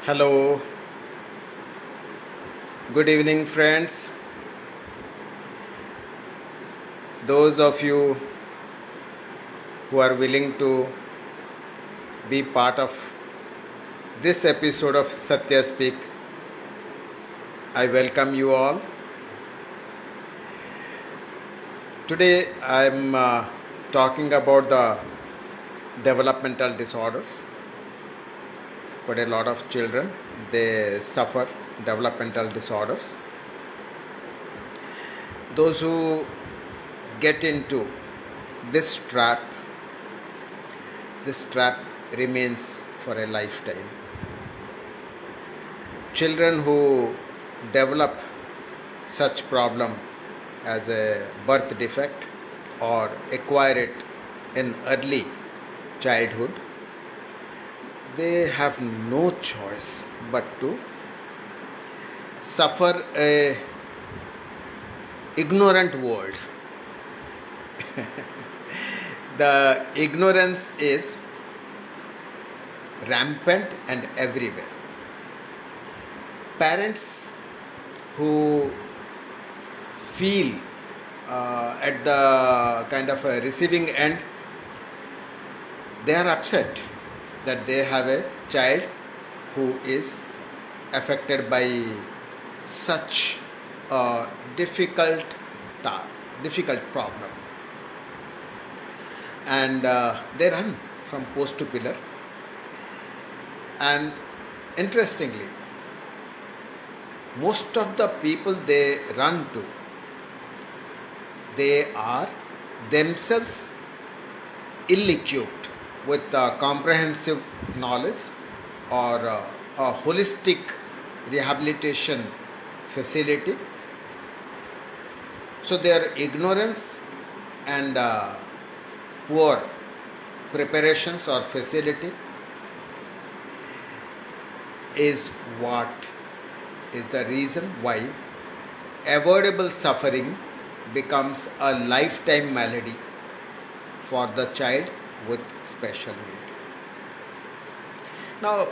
Hello, good evening, friends. Those of you who are willing to be part of this episode of Satya Speak, I welcome you all. Today I am talking about the developmental disorders. For a lot of children, they suffer developmental disorders. Those who get into this trap remains for a lifetime. Children who develop such problem as a birth defect or acquire it in early childhood, they have no choice but to suffer a ignorant world. The ignorance is rampant and everywhere. Parents who feel at the kind of a receiving end, they are upset that they have a child who is affected by such a difficult problem, and they run from post to pillar. And interestingly, most of the people they run to, they are themselves ill-equipped with comprehensive knowledge or a holistic rehabilitation facility. So their ignorance and poor preparations or facility is what is the reason why avoidable suffering becomes a lifetime malady for the child with special need. Now,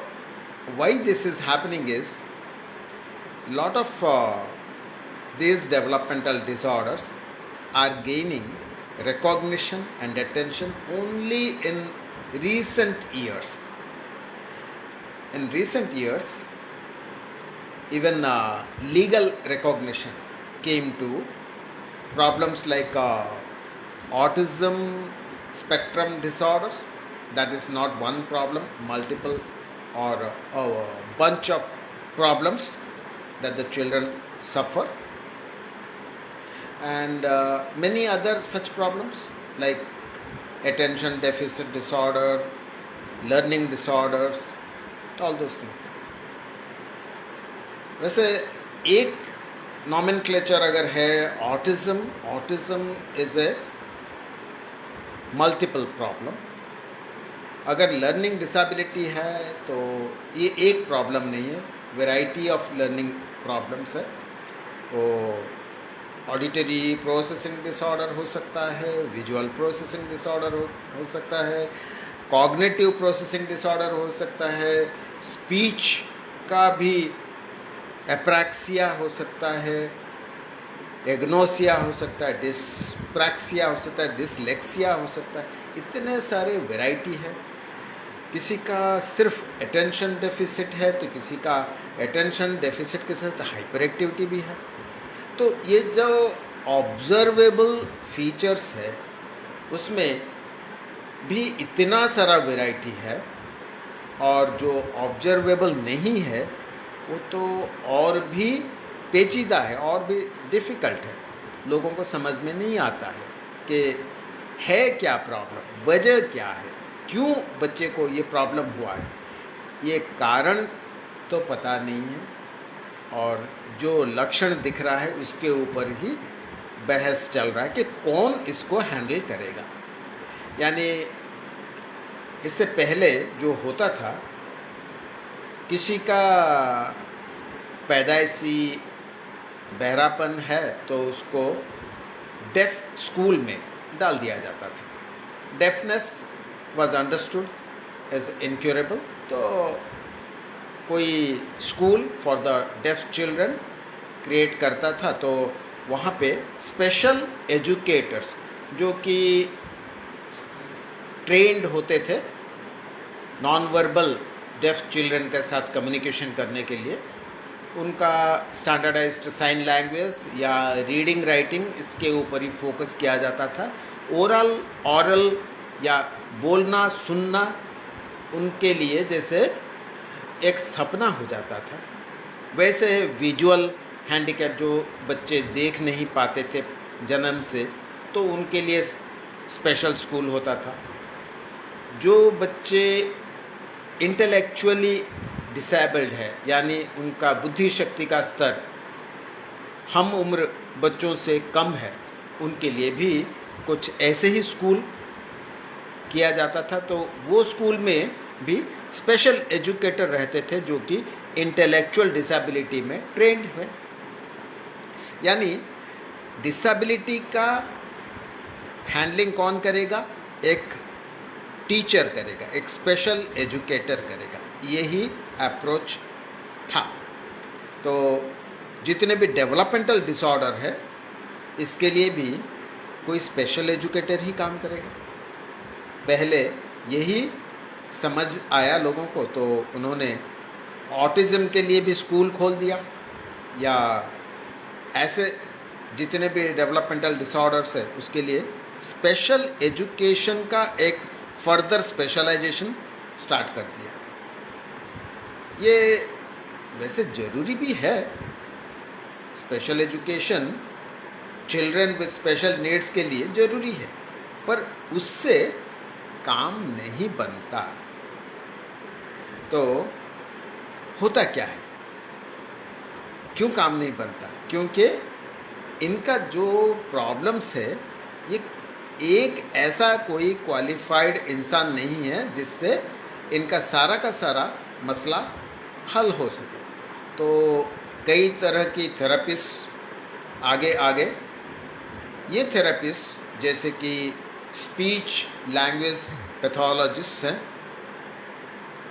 why this is happening is, lot of these developmental disorders are gaining recognition and attention only in recent years. In recent years, even legal recognition came to problems like autism spectrum disorders. That is not one problem, multiple or a bunch of problems that the children suffer, and many other such problems like attention deficit disorder, learning disorders, all those things. वैसे एक nomenclature अगर है autism is a multiple problem. अगर learning disability है तो ये एक problem नहीं है, वैरायटी ऑफ लर्निंग प्रॉब्लम्स है. वो ऑडिटरी प्रोसेसिंग डिसऑर्डर हो सकता है, विजुअल प्रोसेसिंग डिसऑर्डर हो सकता है, कॉग्निटिव प्रोसेसिंग डिसऑर्डर हो सकता है, स्पीच का भी एप्रैक्सिया हो सकता है, एग्नोसिया हो सकता है, डिस्प्रैक्सिया हो सकता है, डिसलेक्सिया हो सकता है. इतने सारे वैरायटी है. किसी का सिर्फ अटेंशन डेफिसिट है तो किसी का अटेंशन डेफिसिट के साथ हाइपर एक्टिविटी भी है. तो ये जो ऑब्जर्वेबल फीचर्स है उसमें भी इतना सारा वैरायटी है, और जो ऑब्जर्वेबल नहीं है वो तो और भी पेचीदा है और भी डिफ़िकल्ट है. लोगों को समझ में नहीं आता है कि है क्या प्रॉब्लम, वजह क्या है, क्यों बच्चे को ये प्रॉब्लम हुआ है. ये कारण तो पता नहीं है, और जो लक्षण दिख रहा है उसके ऊपर ही बहस चल रहा है कि कौन इसको हैंडल करेगा. यानी इससे पहले जो होता था, किसी का पैदाइशी बहरापन है तो उसको डेफ स्कूल में डाल दिया जाता था. Deafness was understood as incurable, तो कोई school for the deaf children create करता था, तो वहाँ पे स्पेशल एजुकेटर्स जो कि ट्रेंड होते थे नॉन वर्बल डेफ चिल्ड्रन के साथ कम्युनिकेशन करने के लिए, उनका स्टैंडर्डाइज्ड साइन लैंग्वेज या रीडिंग राइटिंग इसके ऊपर ही फोकस किया जाता था। ऑरल या बोलना सुनना उनके लिए जैसे एक सपना हो जाता था। वैसे विजुअल हैंडीकैप जो बच्चे देख नहीं पाते थे जन्म से, तो उनके लिए स्पेशल स्कूल होता था। जो बच्चे इंटेलेक्चुअली डिसेबल्ड है, यानी उनका बुद्धि शक्ति का स्तर हम उम्र बच्चों से कम है, उनके लिए भी कुछ ऐसे ही स्कूल किया जाता था। तो वो स्कूल में भी स्पेशल एजुकेटर रहते थे जो कि इंटेलेक्चुअल डिसेबिलिटी में ट्रेंड है। यानी डिसेबिलिटी का हैंडलिंग कौन करेगा? एक टीचर करेगा, एक स्पेशल एजुकेटर करेगा। यही अप्रोच था। तो जितने भी डेवलपमेंटल डिसऑर्डर है, इसके लिए भी कोई स्पेशल एजुकेटर ही काम करेगा। पहले यही समझ आया लोगों को, तो उन्होंने ऑटिज़म के लिए भी स्कूल खोल दिया, या ऐसे जितने भी डेवलपमेंटल डिसऑर्डर्स है उसके लिए स्पेशल एजुकेशन का एक फर्दर स्पेशलाइजेशन स्टार्ट कर दिया। ये वैसे ज़रूरी भी है। Special education children with special needs के लिए ज़रूरी है, पर उससे काम नहीं बनता। तो होता क्या है, क्यों काम नहीं बनता? क्योंकि इनका जो प्रॉब्लम्स है, ये एक ऐसा कोई क्वालिफाइड इंसान नहीं है जिससे इनका सारा का सारा मसला हल हो सके। तो कई तरह की थेरेपिस्ट आगे ये थेरेपिस्ट जैसे कि स्पीच लैंग्वेज पैथोलॉजिस्ट हैं,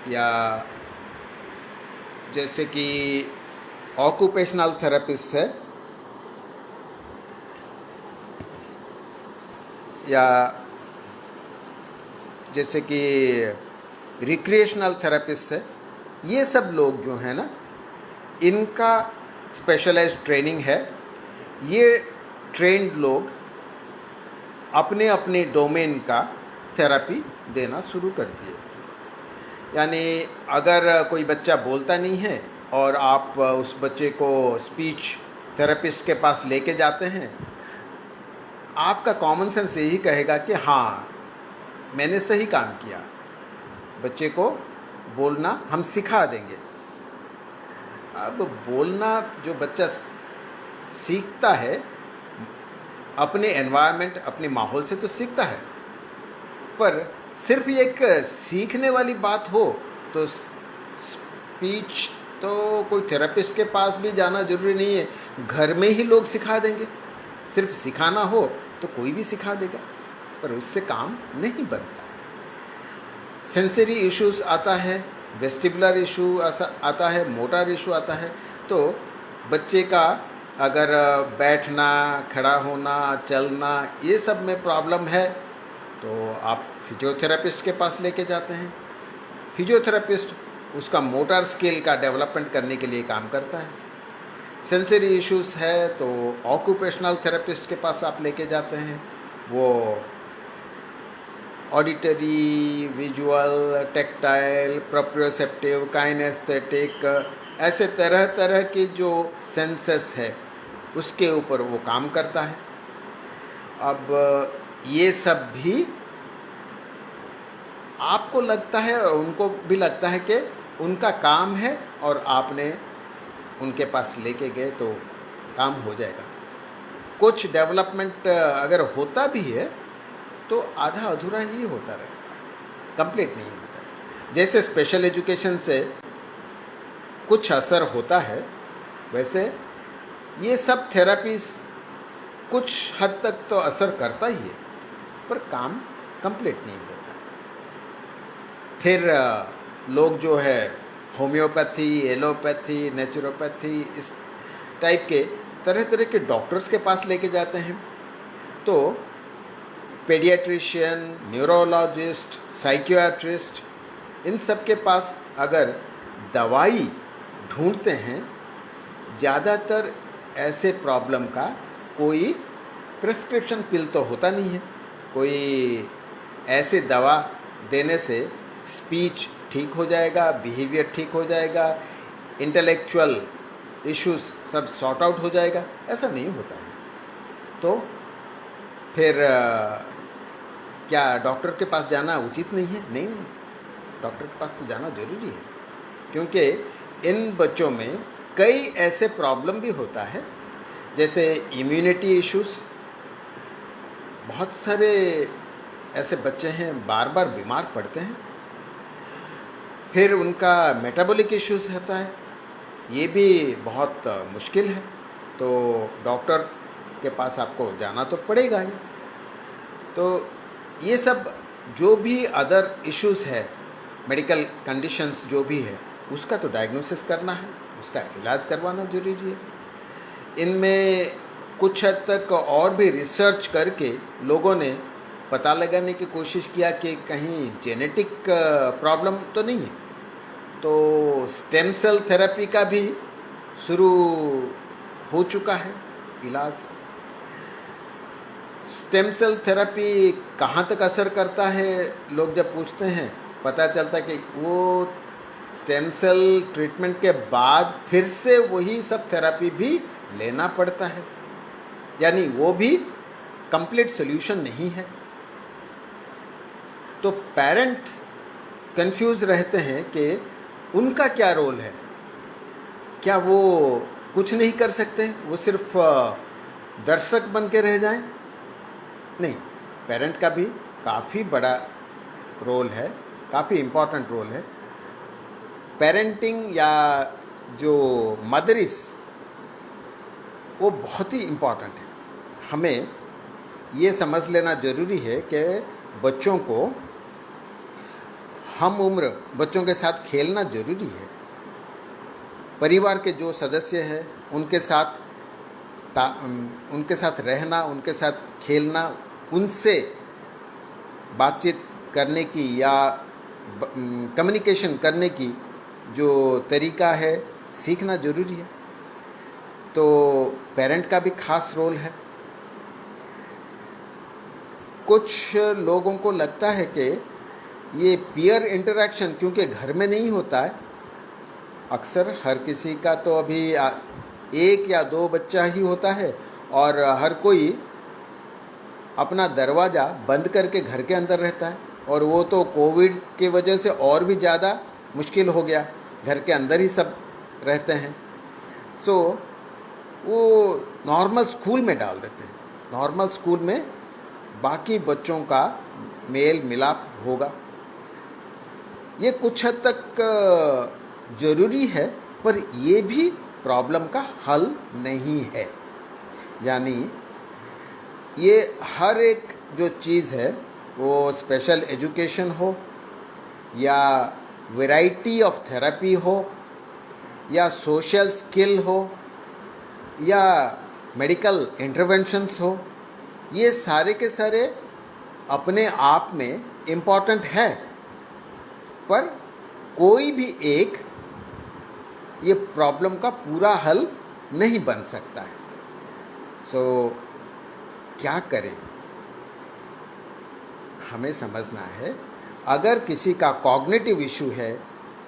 या जैसे कि ऑक्यूपेशनल थेरेपिस्ट है, या जैसे कि रिक्रिएशनल थेरेपिस्ट है। ये सब लोग जो हैं ना, इनका स्पेशलाइज्ड ट्रेनिंग है। ये ट्रेंड लोग अपने अपने डोमेन का थेरेपी देना शुरू कर दिए। यानी अगर कोई बच्चा बोलता नहीं है और आप उस बच्चे को स्पीच थेरेपिस्ट के पास लेके जाते हैं, आपका कॉमन सेंस यही कहेगा कि हाँ, मैंने सही काम किया, बच्चे को बोलना हम सिखा देंगे। अब बोलना जो बच्चा सीखता है अपने एनवायरनमेंट, अपने माहौल से तो सीखता है, पर सिर्फ एक सीखने वाली बात हो तो स्पीच तो कोई थेरेपिस्ट के पास भी जाना ज़रूरी नहीं है, घर में ही लोग सिखा देंगे। सिर्फ सिखाना हो तो कोई भी सिखा देगा, पर उससे काम नहीं बनता। सेंसरी इश्यूज आता है, वेस्टिबुलर इशू आता है, मोटर इशू आता है। तो बच्चे का अगर बैठना, खड़ा होना, चलना, ये सब में प्रॉब्लम है तो आप फिजियोथेरेपिस्ट के पास लेके जाते हैं। फिजियोथेरेपिस्ट उसका मोटर स्किल का डेवलपमेंट करने के लिए काम करता है। सेंसरी इश्यूज है तो ऑक्यूपेशनल थेरेपिस्ट के पास आप लेके जाते हैं। वो auditory, visual, tactile, proprioceptive, kinesthetic, ऐसे तरह तरह के जो सेंसेस है उसके ऊपर वो काम करता है। अब ये सब भी आपको लगता है और उनको भी लगता है कि उनका काम है, और आपने उनके पास लेके गए तो काम हो जाएगा। कुछ डेवलपमेंट अगर होता भी है तो आधा अधूरा ही होता रहता है, कंप्लीट नहीं होता। जैसे स्पेशल एजुकेशन से कुछ असर होता है, वैसे ये सब थेरेपीज कुछ हद तक तो असर करता ही है, पर काम कंप्लीट नहीं होता। फिर लोग जो है होम्योपैथी, एलोपैथी, नेचुरोपैथी, इस टाइप के तरह तरह के डॉक्टर्स के पास लेके जाते हैं। तो पेडियाट्रिशियन, न्यूरोलॉजिस्ट, साइकियाट्रिस्ट, इन सब के पास अगर दवाई ढूंढते हैं, ज़्यादातर ऐसे प्रॉब्लम का कोई प्रिस्क्रिप्शन पिल तो होता नहीं है। कोई ऐसे दवा देने से स्पीच ठीक हो जाएगा, बिहेवियर ठीक हो जाएगा, इंटेलेक्चुअल इश्यूज सब सॉर्ट आउट हो जाएगा, ऐसा नहीं होता है। तो फिर क्या डॉक्टर के पास जाना उचित नहीं है? नहीं, डॉक्टर के पास तो जाना जरूरी है, क्योंकि इन बच्चों में कई ऐसे प्रॉब्लम भी होता है, जैसे इम्यूनिटी इश्यूज। बहुत सारे ऐसे बच्चे हैं बार बार बीमार पड़ते हैं। फिर उनका मेटाबॉलिक इश्यूज होता है, ये भी बहुत मुश्किल है। तो डॉक्टर के पास आपको जाना तो पड़ेगा ही। तो ये सब जो भी अदर इश्यूज है, मेडिकल कंडीशंस जो भी है, उसका तो डायग्नोसिस करना है, उसका इलाज करवाना जरूरी है। इनमें कुछ हद तक और भी रिसर्च करके लोगों ने पता लगाने की कोशिश किया कि कहीं जेनेटिक प्रॉब्लम तो नहीं है। तो स्टेम सेल थेरेपी का भी शुरू हो चुका है इलाज। स्टेम सेल थेरेपी कहाँ तक असर करता है, लोग जब पूछते हैं, पता चलता है कि वो स्टेम सेल ट्रीटमेंट के बाद फिर से वही सब थेरेपी भी लेना पड़ता है, यानी वो भी कंप्लीट सोल्यूशन नहीं है। तो पेरेंट कंफ्यूज रहते हैं कि उनका क्या रोल है, क्या वो कुछ नहीं कर सकते, वो सिर्फ दर्शक बन के रह जाएं? नहीं, पेरेंट का भी काफ़ी बड़ा रोल है, काफ़ी इम्पोर्टेंट रोल है। पेरेंटिंग या जो मदरिस, वो बहुत ही इम्पोर्टेंट है। हमें ये समझ लेना ज़रूरी है कि बच्चों को, हम उम्र बच्चों के साथ खेलना ज़रूरी है। परिवार के जो सदस्य हैं उनके साथ रहना, उनके साथ खेलना, उनसे बातचीत करने की या कम्युनिकेशन करने की जो तरीका है, सीखना ज़रूरी है। तो पेरेंट का भी खास रोल है। कुछ लोगों को लगता है कि ये पीयर इंटरेक्शन क्योंकि घर में नहीं होता है, अक्सर हर किसी का तो अभी एक या दो बच्चा ही होता है और हर कोई अपना दरवाज़ा बंद करके घर के अंदर रहता है, और वो तो कोविड की वजह से और भी ज़्यादा मुश्किल हो गया, घर के अंदर ही सब रहते हैं। तो वो नॉर्मल स्कूल में डाल देते हैं, नॉर्मल स्कूल में बाकी बच्चों का मेल मिलाप होगा। ये कुछ हद तक ज़रूरी है, पर ये भी प्रॉब्लम का हल नहीं है। यानी ये हर एक जो चीज़ है, वो स्पेशल एजुकेशन हो या वैरायटी ऑफ थेरेपी हो या सोशल स्किल हो या मेडिकल इंटरवेंशंस हो, ये सारे के सारे अपने आप में इम्पॉर्टेंट है, पर कोई भी एक ये प्रॉब्लम का पूरा हल नहीं बन सकता है। सो क्या करें, हमें समझना है। अगर किसी का कॉग्निटिव इशू है,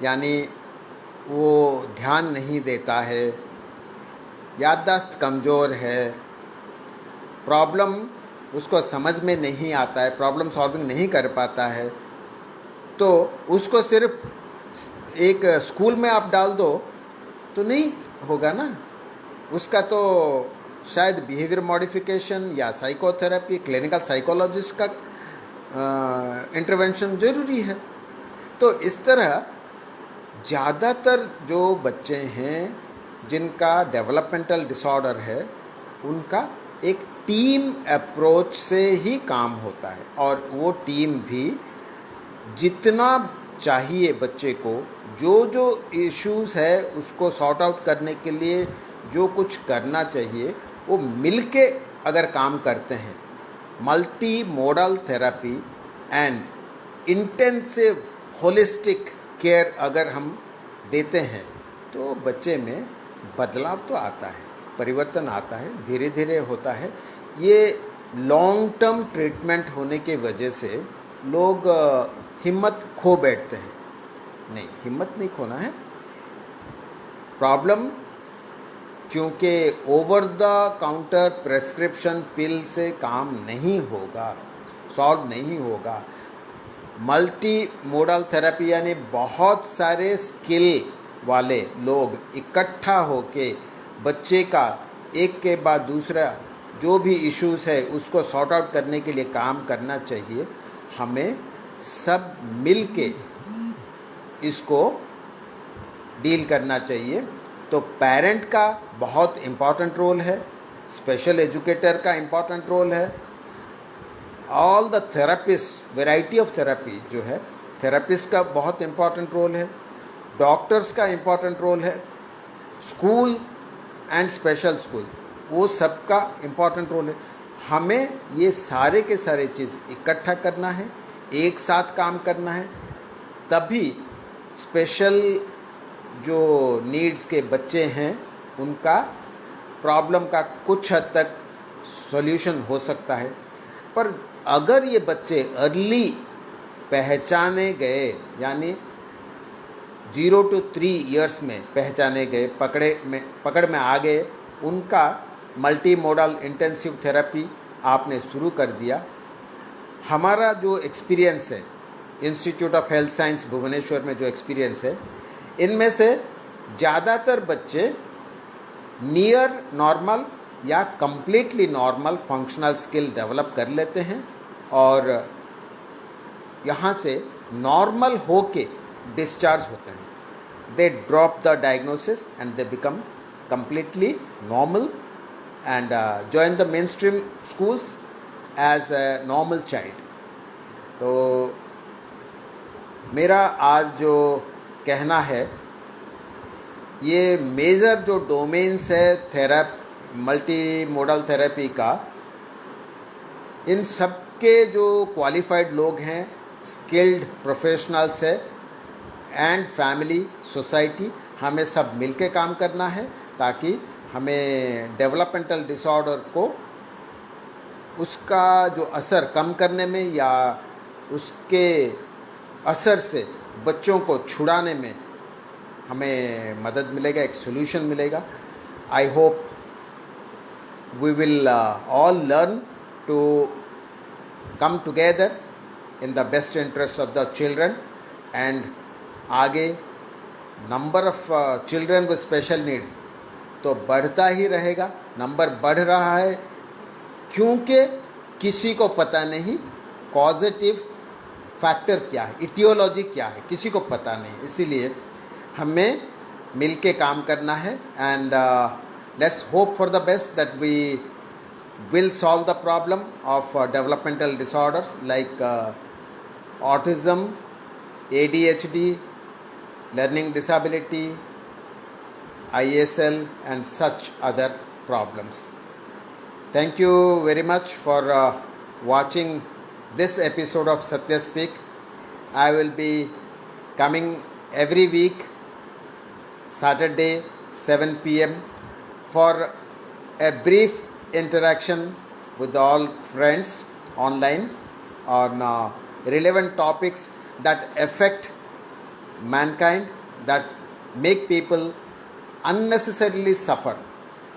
यानी वो ध्यान नहीं देता है, याददाश्त कमज़ोर है, प्रॉब्लम उसको समझ में नहीं आता है, प्रॉब्लम सॉल्विंग नहीं कर पाता है, तो उसको सिर्फ एक स्कूल में आप डाल दो तो नहीं होगा ना। उसका तो शायद बिहेवियर मॉडिफिकेशन या साइकोथेरेपी, क्लिनिकल साइकोलॉजिस्ट का इंटरवेंशन ज़रूरी है। तो इस तरह ज़्यादातर जो बच्चे हैं जिनका डेवलपमेंटल डिसऑर्डर है, उनका एक टीम अप्रोच से ही काम होता है, और वो टीम भी जितना चाहिए बच्चे को, जो जो इश्यूज़ है उसको सॉर्ट आउट करने के लिए जो कुछ करना चाहिए वो मिलके अगर काम करते हैं, multi modal therapy and intensive holistic care अगर हम देते हैं तो बच्चे में बदलाव तो आता है, परिवर्तन आता है, धीरे धीरे होता है। ये लॉन्ग टर्म ट्रीटमेंट होने के वजह से लोग हिम्मत खो बैठते हैं। नहीं, हिम्मत नहीं खोना है। प्रॉब्लम क्योंकि ओवर द काउंटर प्रेस्क्रिप्शन पिल से काम नहीं होगा, सॉल्व नहीं होगा। मल्टी मोडल थेरेपी यानी बहुत सारे स्किल वाले लोग इकट्ठा होके बच्चे का एक के बाद दूसरा जो भी इश्यूज़ है उसको सॉर्ट आउट करने के लिए काम करना चाहिए। हमें सब मिल के इसको डील करना चाहिए। तो पेरेंट का बहुत इम्पॉर्टेंट रोल है, स्पेशल एजुकेटर का इम्पॉर्टेंट रोल है, all the therapist, variety of therapy जो है, थेरेपिस्ट का बहुत इम्पॉर्टेंट रोल है, डॉक्टर्स का इम्पॉर्टेंट रोल है, स्कूल एंड स्पेशल स्कूल वो सबका इम्पॉर्टेंट रोल है। हमें ये सारे के सारे चीज़ इकट्ठा करना है, एक साथ काम करना है, तभी स्पेशल जो नीड्स के बच्चे हैं उनका प्रॉब्लम का कुछ हद तक सॉल्यूशन हो सकता है। पर अगर ये बच्चे अर्ली पहचाने गए, यानी 0 to 3 इयर्स में पहचाने गए, पकड़ में आ गए, उनका मल्टी मोडल इंटेंसिव थेरेपी आपने शुरू कर दिया। हमारा जो एक्सपीरियंस है, institute of health science Bhubaneswar में जो एक्सपीरियंस है, इनमें से ज़्यादातर बच्चे नियर नॉर्मल या completely normal functional skill develop कर लेते हैं और यहाँ से नॉर्मल होके डिस्चार्ज होते हैं। They drop the diagnosis and they become completely normal and join the mainstream schools as a normal child। तो मेरा आज जो कहना है, ये मेजर जो डोमेन्स है मल्टी मोडल थेरेपी का, इन सब के जो क्वालिफाइड लोग हैं, स्किल्ड प्रोफेशनल्स है एंड फैमिली सोसाइटी, हमें सब मिलके काम करना है ताकि हमें डेवलपमेंटल डिसऑर्डर को उसका जो असर कम करने में या उसके असर से बच्चों को छुड़ाने में हमें मदद मिलेगा, एक सॉल्यूशन मिलेगा। I hope we will all learn to come together in the best interest of the children and आगे number of children with special need तो बढ़ता ही रहेगा। नंबर बढ़ रहा है क्योंकि किसी को पता नहीं कॉजेटिव फैक्टर क्या है, इटियोलॉजी क्या है, किसी को पता नहीं। इसीलिए हमें मिलके काम करना है and let's hope for the best that we will solve the problem of developmental disorders like autism, ADHD, learning disability, ISL and such other problems. Thank you very much for watching this episode of Satya Speak. I will be coming every week Saturday 7 p.m. for a brief interaction with all friends online on relevant topics that affect mankind, that make people unnecessarily suffer.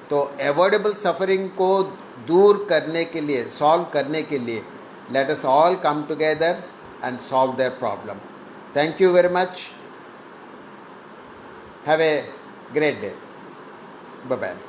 तो avoidable suffering को दूर करने के लिए, solve करने के लिए, let us all come together and solve their problem. Thank you very much. Have a great day. Bye bye.